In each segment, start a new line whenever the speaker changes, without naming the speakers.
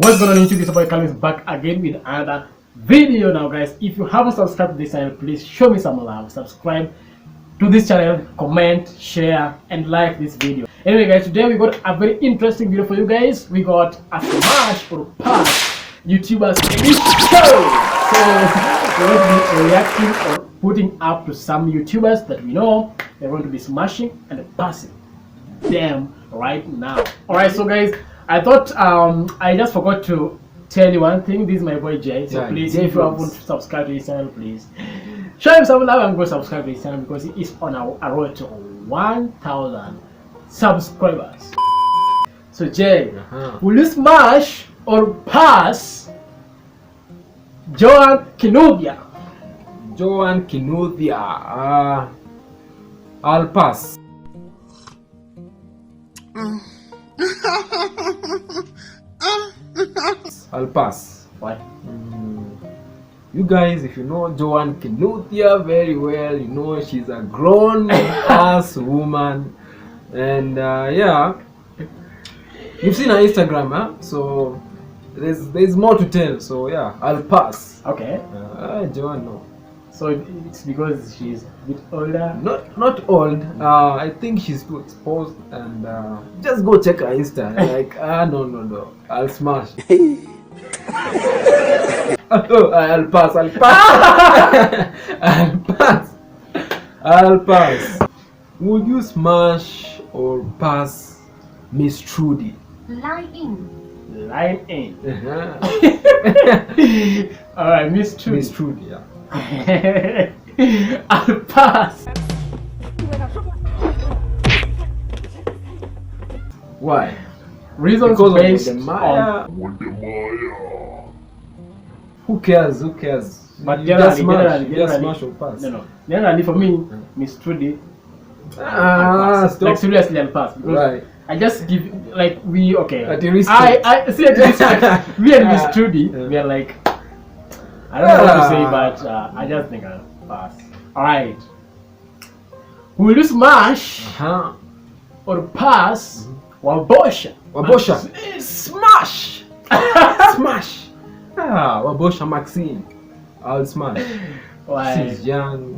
What's going on YouTube? It's about Calvin back again with another video. Now guys, if you haven't subscribed to this channel, please show me some love. Subscribe to this channel, comment, share and like this video. Anyway guys, today we got a very interesting video for you guys. We got a smash or pass YouTubers edition. So we're going to be reacting or putting up to some YouTubers that we know they're going to be smashing and passing them right now. Alright, so guys, I thought I just forgot to tell you one thing. This is my boy Jay. So please, if you haven't subscribed to his channel, please show him some love and go subscribe to his channel because he is on a road to 1,000 subscribers. So Jay, will you smash or pass Joan Kinuvia?
Joan Kinuvia. I'll pass. I'll pass.
Why?
You guys, if you know Joan Kinuvia very well, you know she's a grown-ass woman, and yeah, you've seen her Instagram, huh? So there's more to tell. So yeah, I'll pass.
Okay.
Joan, no.
So it's because she's a bit older?
Not old. I think she's too exposed, and just go check her Insta. Like, no. I'll smash. I'll pass. I'll pass. Would you smash or pass Miss Trudy?
Line in.
Uh-huh.
Alright, Miss Trudy.
Miss Trudy, yeah.
I'll pass.
Why?
Reasons
because
based
of the Maya. Who cares?
But
You just smash or pass.
No. Generally for me, Miss Trudy.
Stop.
Like seriously, I'll pass because
Right.
I just give like we okay.
At your risk.
I see at the risk. Me and Miss Trudy, we are like. I don't know what to say, but I just think I'll pass. Alright. Will you smash or pass Wabosha?
Wabosha. Smash! Smash! Wabosha Maxine. I'll smash.
Why?
She's young.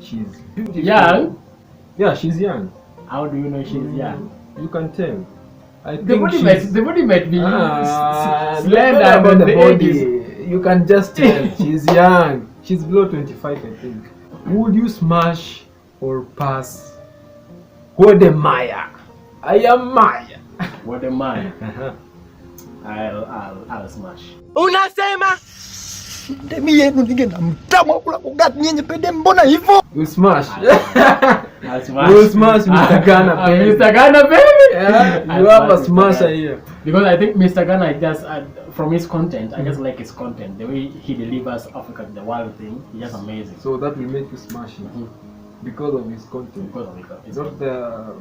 She's beautiful.
Young?
Yeah, she's young.
How do you know she's young?
You can tell.
The body might be slender
about
and
the body.
body.
You can just tell. She's young. She's below 25, I think. Would you smash or pass Wodemaya? I am Maya.
Wodemaya. I'll smash.
Unasema demi yenu ninge na mtamu kula kugati nyenye pede mbona hivyo?
You smash.
I'll smash.
You smash Mr. Ghana, baby.
Mr. Ghana, baby.
Yeah, you have a smasher here.
Because I think Mr. Ghana just from his content, I just like his content. The way he delivers Africa to the world thing, he's just amazing.
So that will make you smash him because of his content.
Because of it.
It's not the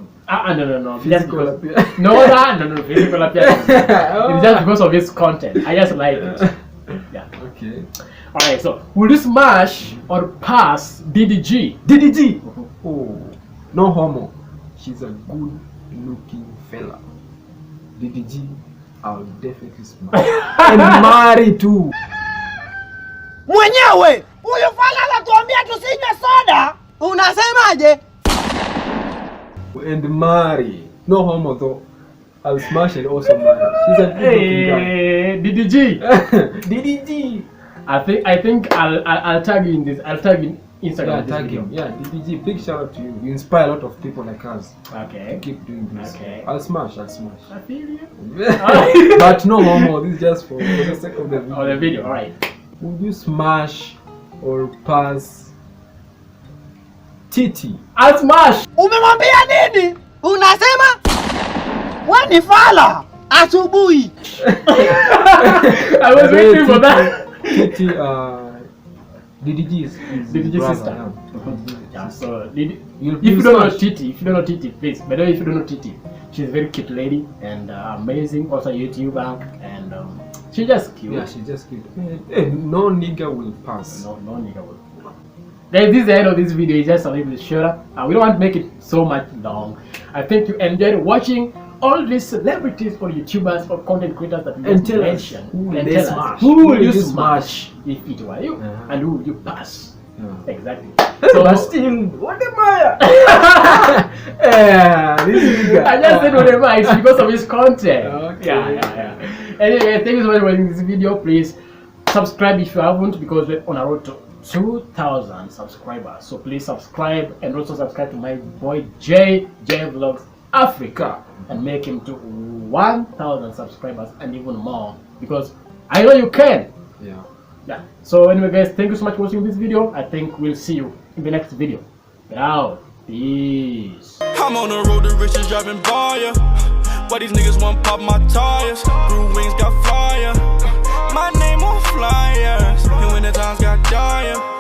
no.
physical appearance.
No, physical appearance. It's just because of his content. I just like it. Yeah.
Okay.
Alright, so will you smash or pass DDG?
DDG. Oh, no homo. She's a good looking fella. DDG, I'll definitely smash. And marry too.
Mwenyewe huyo fala anatuambia tusinywe soda. Unasemaje?
And marry. No homo though. I'll smash and also marry. She's a good looking girl.
DDG.
DDG.
I think I'll tag you in this. I'll tag in Instagram.
Yeah, tag him. Yeah, DDG. Big shout out to you. You inspire a lot of people like us.
Okay.
Keep doing this.
Okay.
I'll smash.
I feel you.
But no homo. This is just for the sake of the video.
Oh, the video. Alright.
Would you smash or pass Titi?
I'll smash.
Umemwambia nini? Unasema wewe ni fala asubuhi.
I was waiting for that.
Titi, DDG is
DDG
brother,
sister. Yeah. So if
you
you don't know
smash.
Titi, please. By the way, if you don't know Titi, she's a very cute lady and amazing. Also a YouTuber and she's just cute.
Yeah, she's just cute. Hey, no nigga will pass.
No nigga will. Guys, this is the end of this video. It's just a little bit shorter. We don't want to make it so much long. I think you enjoyed watching. all these celebrities or YouTubers or content creators that we
And
just
tell us
mentioned,
who will
and
they
tell us
smash?
who will you
you
smash if it were you,
Uh-huh.
and who will you pass? Exactly.
So, but
So
still, what am I? Yeah, this is
I just said whatever, it's because of his content.
Okay.
Yeah. Anyway, thank you so much for watching this video. Please subscribe if you haven't, because we're on a road to 2,000 subscribers. So please subscribe, and also subscribe to my boy J Vlogs Africa, and make him to 1,000 subscribers and even more, because I know you can. Yeah. So anyway, guys, thank you so much for watching this video. I think we'll see you in the next video. Out. Peace.
I'm on the road to riches driving by ya. Why these niggas want pop my tires? Blue wings got fire. My name on flyers. And when the times got dire.